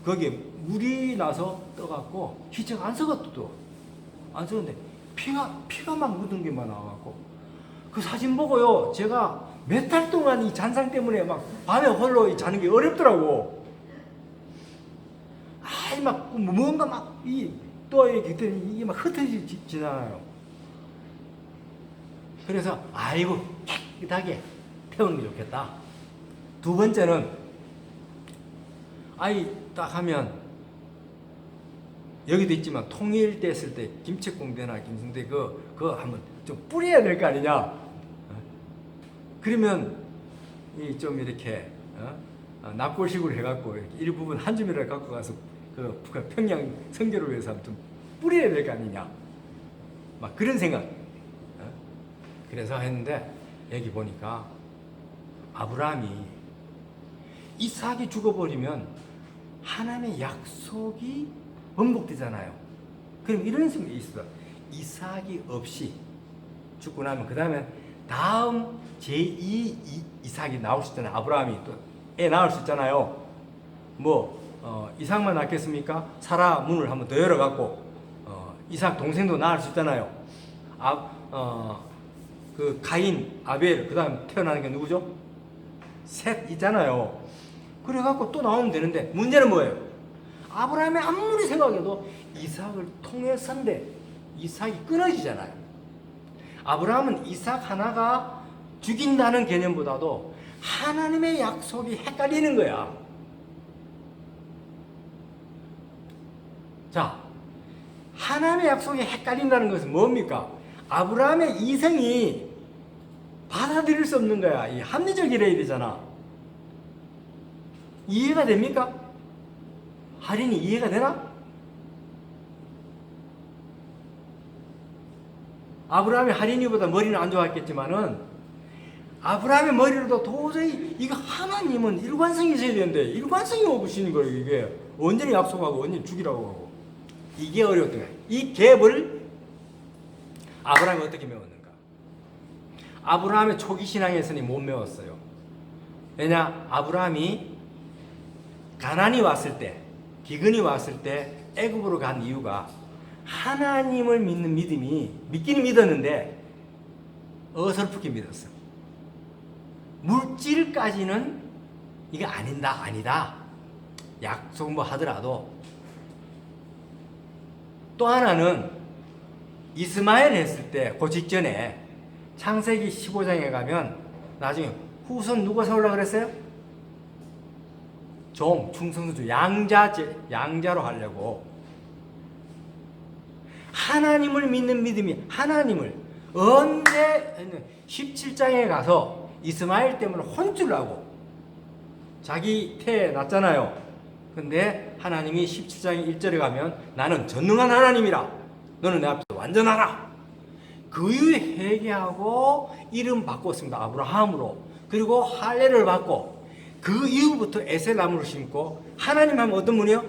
거기에 물이 나서 떠갖고 시체가 안 썩었어. 또 안 썩었는데 피가 막 묻은 게만 나와갖고 그 사진 보고요 제가 몇 달 동안 이 잔상 때문에 막 밤에 홀로 자는 게 어렵더라고. 막 뭔가 막 또 이렇게 이게 막 흩어지잖아요. 그래서 아이고 깨끗하게 태우는 게 좋겠다. 두 번째는 딱 하면 여기도 있지만 통일됐을 때 김책공대나 김승대 그거 한번 좀 뿌려야 될 거 아니냐. 그러면 좀 이렇게 납골식으로 해갖고 일부분 한 줌이라도 갖고 가서 그 평양 선교를 위해서 좀 뿌려야 될 거 아니냐. 막 그런 생각. 그래서 했는데 여기 보니까 아브라함이 이삭이 죽어버리면 하나님의 약속이 번복되잖아요. 그럼 이런 생각이 있어. 이삭이 없이 죽고 나면 그 다음에 다음 제2 이삭이 나올 수 있잖아요. 아브라함이 또 애 낳을 수 있잖아요. 이삭만 낳겠습니까? 사라 문을 한번 더 열어갖고 이삭 동생도 낳을 수 있잖아요. 그 가인, 아벨, 그 다음 태어나는 게 누구죠? 셋 있잖아요. 그래갖고 또 나오면 되는데 문제는 뭐예요? 아브라함이 아무리 생각해도 이삭을 통해서인데 이삭이 끊어지잖아요. 아브라함은 이삭 하나가 죽인다는 개념보다도 하나님의 약속이 헷갈리는 거야. 자, 하나님의 약속이 헷갈린다는 것은 뭡니까? 아브라함의 이성이 받아들일 수 없는 거야. 이 합리적이래야 되잖아. 이해가 됩니까? 할인이 이해가 되나? 아브라함이 할인이보다 머리는 안 좋았겠지만은 아브라함의 머리로도 도저히 이거 하나님은 일관성이 있어야 되는데 일관성이 없으시는 거예요. 이게 언제는 약속하고 언제는 죽이라고 하고 이게 어려웠던 거예요. 이 갭을 아브라함이 어떻게 메웠는가? 아브라함의 초기 신앙에서는 못 메웠어요. 왜냐? 아브라함이 가난이 왔을 때, 기근이 왔을 때 애굽으로 간 이유가 하나님을 믿는 믿음이 믿기는 믿었는데 어설프게 믿었어. 물질까지는 이게 아니다. 약속 하더라도 또 하나는 이스마엘 했을 때 그 직전에 창세기 15장에 가면 나중에 후손 누가 세우려고 그랬어요? 충성주 양자로 하려고 하나님을 믿는 믿음이 하나님을 언제 17장에 가서 이스마엘 때문에 혼쭐나고 자기 태 났잖아요. 근데 하나님이 17장 1절에 가면 나는 전능한 하나님이라 너는 내 앞에서 완전하라. 그 이후에 회개하고 이름 바꿨습니다. 아브라함으로. 그리고 할례를 받고 그 이후부터 에셀나무를 심고 하나님 하면 어떤 분이요?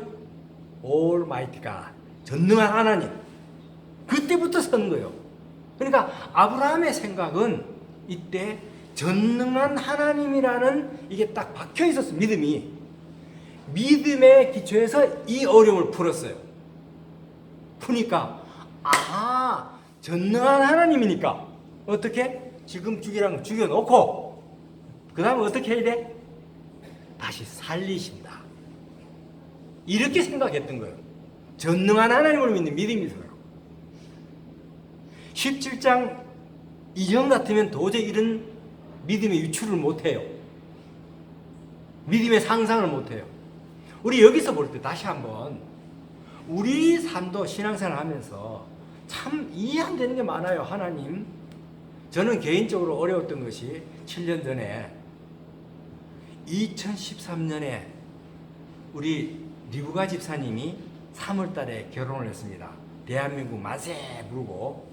Almighty God. 전능한 하나님. 그때부터 선 거예요. 그러니까 아브라함의 생각은 이때 전능한 하나님이라는 이게 딱 박혀 있었어. 믿음의 기초에서 이 어려움을 풀었어요. 푸니까 전능한 하나님이니까 어떻게? 지금 죽이라는 거 죽여놓고 그 다음에 어떻게 해야 돼? 다시 살리신다. 이렇게 생각했던 거예요. 전능한 하나님을 믿는 믿음이 있어요. 17장 이전 같으면 도저히 이런 믿음의 유출을 못해요. 믿음의 상상을 못해요. 우리 여기서 볼 때 다시 한번 우리 삶도 신앙생활 하면서 참 이해 안 되는 게 많아요. 하나님 저는 개인적으로 어려웠던 것이 7년 전에 2013년에 우리 리브가 집사님이 3월 달에 결혼을 했습니다. 대한민국 만세 부르고.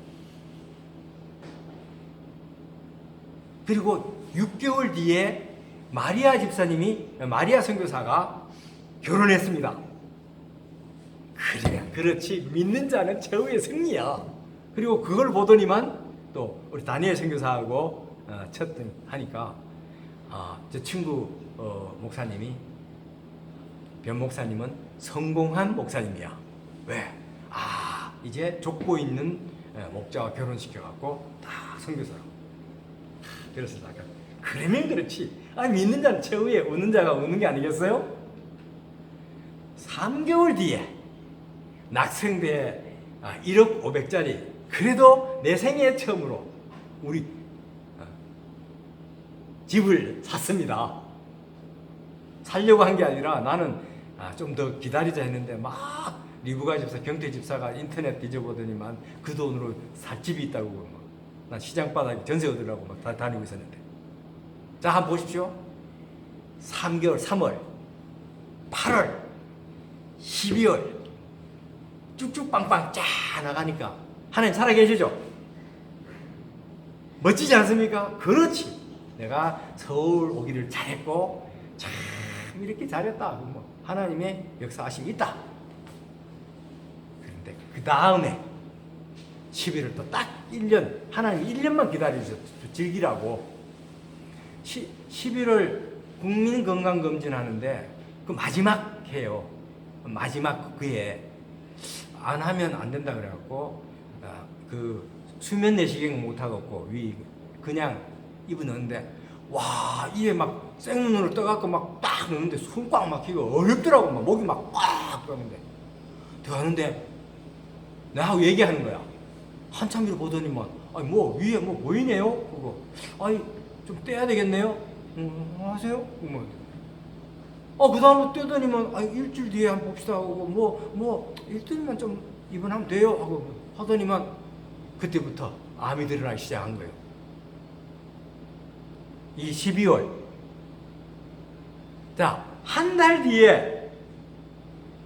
그리고 6개월 뒤에 마리아 선교사가 결혼했습니다. 그래, 그렇지. 믿는 자는 최후의 승리야. 그리고 그걸 보더니만 또 우리 다니엘 선교사하고 하니까 저 친구 목사님이 변 목사님은 성공한 목사님이야. 왜? 이제 족보 있는 목자와 결혼시켜갖고 다 선교사로. 그래서 내가 그러면 그렇지. 믿는 자는 최후에 우는 자가 우는 게 아니겠어요? 3개월 뒤에 낙성대 1억 500짜리 그래도 내 생애 처음으로 우리 집을 샀습니다. 살려고 한 게 아니라 나는 좀 더 기다리자 했는데 막 리브가 집사, 경태 집사가 인터넷 뒤져보더니만 그 돈으로 살 집이 있다고 난 시장 바닥에 전세 얻으려고 막 다니고 있었는데 자 한번 보십시오. 3개월, 3월, 8월, 12월 쭉쭉 빵빵 쫙 나가니까 하나님 살아계시죠? 멋지지 않습니까? 그렇지. 내가 서울 오기를 잘했고 참 이렇게 잘했다. 하나님의 역사하심이 있다. 그런데 그 다음에 11월 또 딱 1년 하나님 1년만 기다리셔 즐기라고 11월 국민건강검진 하는데 그 마지막 해요. 마지막 그해 안 하면 안 된다 그래갖고 그 수면 내시경 못 하겠고 그냥 입을 넣는데 와 이에 막 생눈으로 떠갖고 막 딱 넣는데 숨 꽉 막히고 어렵더라고. 막 목이 막 꽉 떠는데 들어가는데 나하고 얘기하는 거야. 한참 뒤로 보더니만 뭐 위에 뭐 보이네요. 그거 좀 떼야 되겠네요. 하세요? 그 다음에 떼더니만 일주일 뒤에 한번 봅시다 하고 뭐 일주일만 좀 입원하면 돼요 하고 하더니만 그때부터 암이 드러나기 시작한 거예요. 이 12월 자, 한 달 뒤에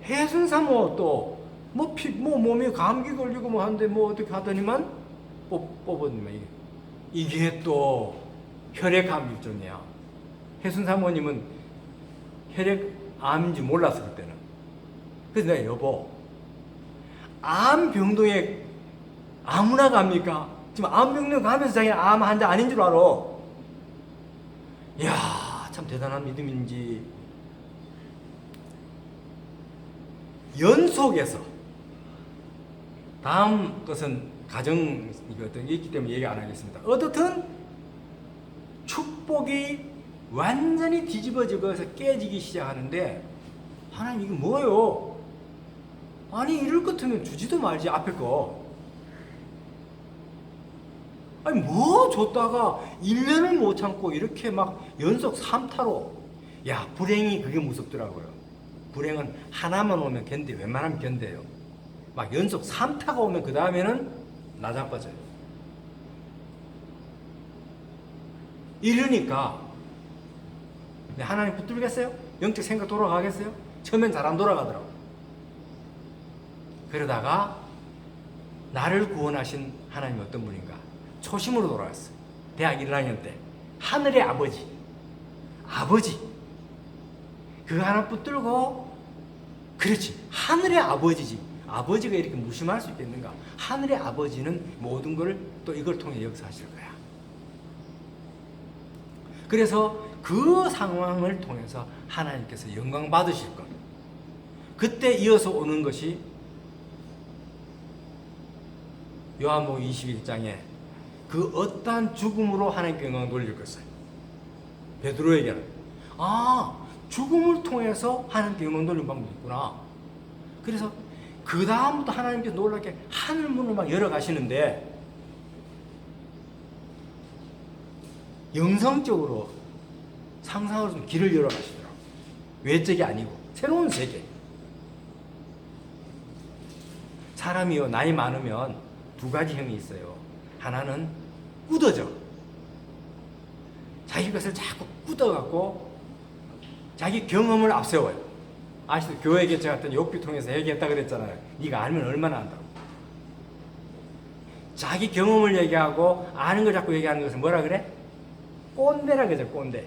해순사모 또 몸에 감기 걸리고 뭐 하는데 뭐 어떻게 하더니만 뽑았더니만 이게 또 혈액암 일종이야. 해순사모님은 혈액암인지 몰랐어 그때는. 그래서 내가 여보 암병동에 아무나 갑니까? 지금 암병동 가면서 자기 암 환자 아닌 줄 알아. 이야 참 대단한 믿음인지 연속해서 다음 것은 가정이거든 있기 때문에 얘기 안 하겠습니다. 어떻든 축복이 완전히 뒤집어지고서 깨지기 시작하는데 하나님 이게 뭐예요? 이럴 것 같으면 주지도 말지 앞에 거. 뭐 줬다가 1년을 못 참고 이렇게 막 연속 3타로. 야, 불행이 그게 무섭더라고요. 불행은 하나만 오면 견뎌, 웬만하면 견뎌요. 막 연속 3타가 오면 그 다음에는 나자빠져요. 이러니까 하나님 붙들겠어요? 영적 생각 돌아가겠어요? 처음엔 잘 안 돌아가더라고. 그러다가 나를 구원하신 하나님 어떤 분인가? 초심으로 돌아갔어요. 대학 1학년 때 하늘의 아버지 그거 하나 붙들고 그렇지 하늘의 아버지지. 아버지가 이렇게 무심할 수 있겠는가? 하늘의 아버지는 모든 걸 또 이걸 통해 역사하실 거야. 그래서 그 상황을 통해서 하나님께서 영광 받으실 것. 그때 이어서 오는 것이 요한복음 21장에 그 어떠한 죽음으로 하나님께 영광을 돌릴 것을 베드로에게는 죽음을 통해서 하나님께 영광 돌리는 방법이 있구나. 그래서 그 다음부터 하나님께서 놀랍게 하늘 문을 막 열어 가시는데 영성적으로 상상으로 좀 길을 열어 가시더라고요. 외적이 아니고 새로운 세계. 사람이요 나이 많으면 두 가지 형이 있어요. 하나는 굳어져. 자기 것을 자꾸 굳어갖고 자기 경험을 앞세워요. 아시죠? 교회 개최 같은 욕비 통해서 얘기했다 그랬잖아요. 네가 알면 얼마나 안다고. 자기 경험을 얘기하고 아는 걸 자꾸 얘기하는 것은 뭐라 그래? 꼰대라 그러죠. 꼰대.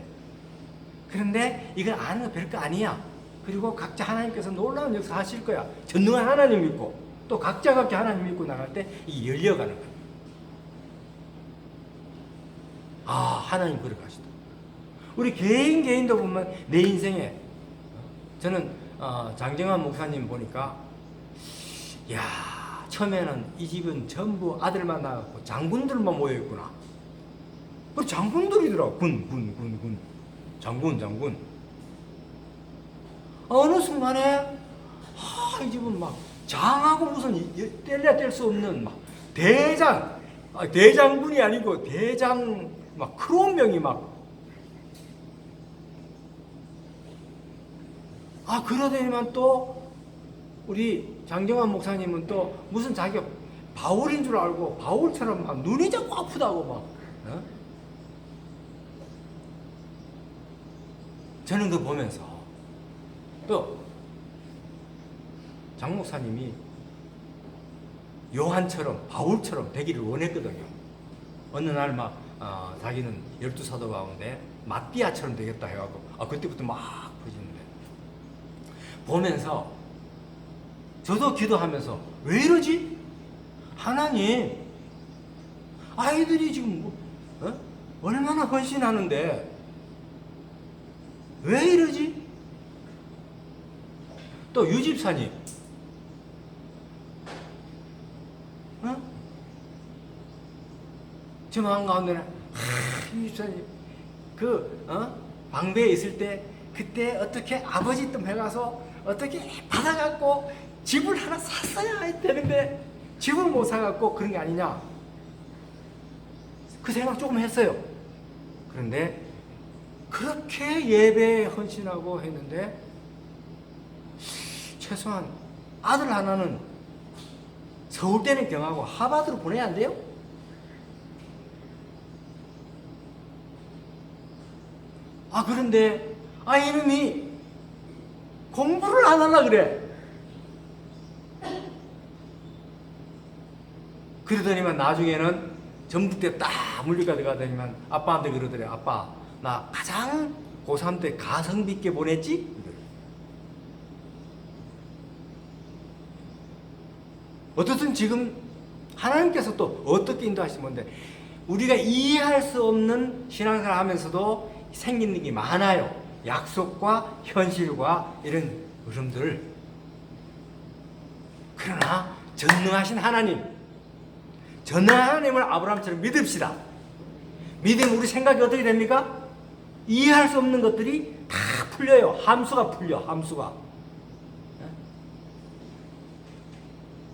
그런데 이건 아는 거 별거 아니야. 그리고 각자 하나님께서 놀라운 역사 하실 거야. 전능한 하나님 믿고 또 각자 하나님 믿고 나갈 때 이 열려가는 거야. 아, 하나님 그렇게 하시다. 우리 개인도 보면 내 인생에 저는 장정환 목사님 보니까 야, 처음에는 이 집은 전부 아들만 나갔고 장군들만 모여있구나. 그리고 장군들이더라고. 군. 장군. 어느 순간에 이 집은 막 장하고 무슨 뗄래야 뗄 수 없는 막 대장군이 아니고 대장 막 크롬명이 막 그러더니만 또 우리 장정환 목사님은 또 무슨 자기가 바울인 줄 알고 바울처럼 막 눈이 자꾸 아프다고 막 저는 그 보면서 또 장 목사님이 요한처럼 바울처럼 되기를 원했거든요. 어느 날 막 자기는 12사도 가운데 마띠아처럼 되겠다 해갖고 그때부터 막 퍼지는데 보면서 저도 기도하면서 왜 이러지? 하나님 아이들이 지금 얼마나 헌신하는데 왜 이러지? 또 유집사님 저 마음 가운데는 유집사님 방배에 있을 때 그때 어떻게 아버지 뜸 해가서 어떻게 받아갖고 집을 하나 샀어야 되는데 집을 못 사갖고 그런 게 아니냐 그 생각 조금 했어요. 그런데 그렇게 예배에 헌신하고 했는데 최소한 아들 하나는 서울대는 경하고 하버드로 보내야 안 돼요? 그런데 이놈이 공부를 안 하려 그래. 그러더니만 나중에는 전북대 딱 물리가 들어가더니만 아빠한테 그러더래. 아빠 나 가장 고3 때 가성비 있게 보냈지? 어떻든 지금 하나님께서 또 어떻게 인도하시는데 우리가 이해할 수 없는 신앙생활 하면서도 생기는 게 많아요. 약속과 현실과 이런 흐름들. 그러나 전능하신 하나님을 아브라함처럼 믿읍시다. 믿으면 우리 생각이 어떻게 됩니까? 이해할 수 없는 것들이 다 풀려요. 함수가 풀려. 함수가.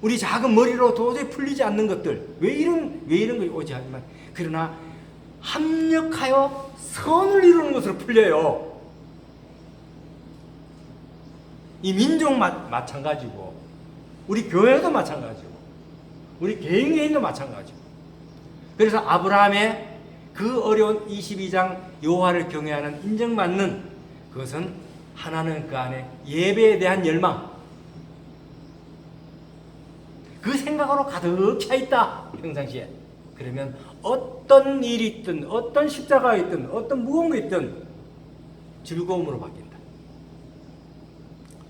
우리 작은 머리로 도저히 풀리지 않는 것들. 왜 이런 것이 오지 하지만 그러나 합력하여 선을 이루는 것으로 풀려요. 이 민족 마찬가지고 우리 교회도 마찬가지고 우리 개인도 마찬가지고. 그래서 아브라함의 그 어려운 22장 여호와를 경외하는 인정받는 그것은 하나는 그 안에 예배에 대한 열망 그 생각으로 가득 차 있다 평상시에. 그러면 어떤 일이 있든 어떤 십자가가 있든 어떤 무거운 게 있든 즐거움으로 바뀐다.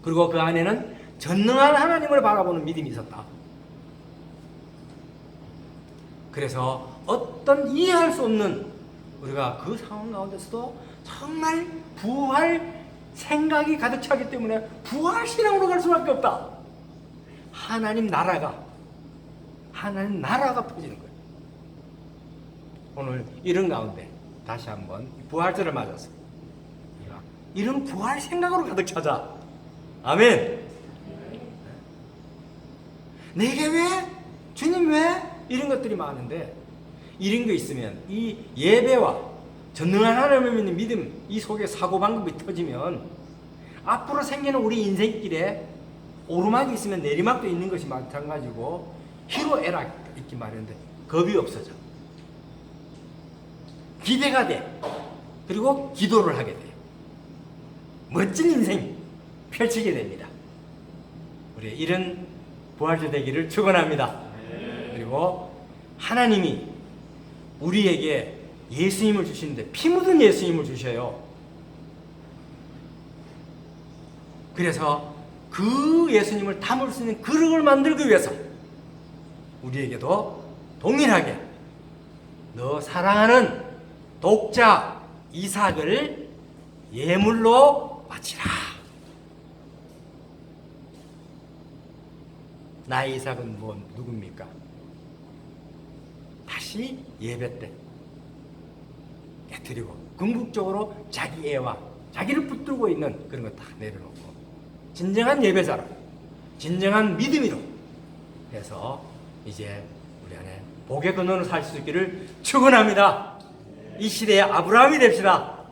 그리고 그 안에는 전능한 하나님을 바라보는 믿음이 있었다. 그래서 어떤 이해할 수 없는 우리가 그 상황 가운데서도 정말 부활 생각이 가득 차기 때문에 부활 신앙으로 갈 수밖에 없다. 하나님 나라가 퍼지는 거예요. 오늘 이런 가운데 다시 한번 부활절을 맞아서 이런 부활 생각으로 가득 차자. 아멘. 내게 왜? 주님 왜? 이런 것들이 많은데 이런 거 있으면 이 예배와 전능한 하나님을 믿는 믿음 이 속에 사고방법이 터지면 앞으로 생기는 우리 인생길에 오르막이 있으면 내리막도 있는 것이 마찬가지고 희로애락 있기 마련인데 겁이 없어져. 기대가 돼. 그리고 기도를 하게 돼. 멋진 인생 펼치게 됩니다. 우리 이런 부활주 되기를 축원합니다. 그리고 하나님이 우리에게 예수님을 주시는데 피 묻은 예수님을 주셔요. 그래서 그 예수님을 담을 수 있는 그릇을 만들기 위해서 우리에게도 동일하게 너 사랑하는 독자 이삭을 예물로 바치라. 나의 이삭은 누굽니까? 다시 예배 때 드리고 궁극적으로 자기 애와 자기를 붙들고 있는 그런 거 다 내려놓고 진정한 예배자로, 진정한 믿음으로 해서 이제 우리 안에 복의 근원으로 살 수 있기를 축원합니다. 이 시대의 아브라함이 됩시다.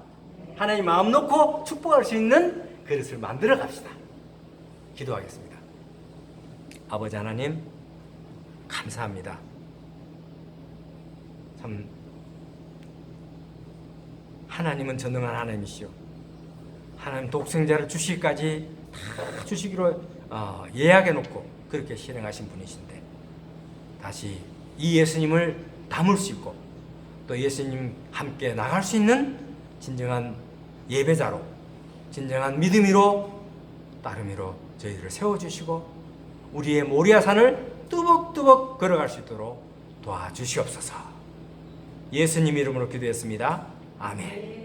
하나님 마음 놓고 축복할 수 있는 그릇을 만들어 갑시다. 기도하겠습니다. 아버지 하나님 감사합니다. 참 하나님은 전능한 하나님이시오. 하나님 독생자를 주시기까지 다 주시기로 예약해 놓고 그렇게 실행하신 분이신데 다시 이 예수님을 담을 수 있고 또 예수님 함께 나갈 수 있는 진정한 예배자로 진정한 믿음으로 따름이로 저희들을 세워주시고 우리의 모리아산을 뚜벅뚜벅 걸어갈 수 있도록 도와주시옵소서. 예수님 이름으로 기도했습니다. 아멘.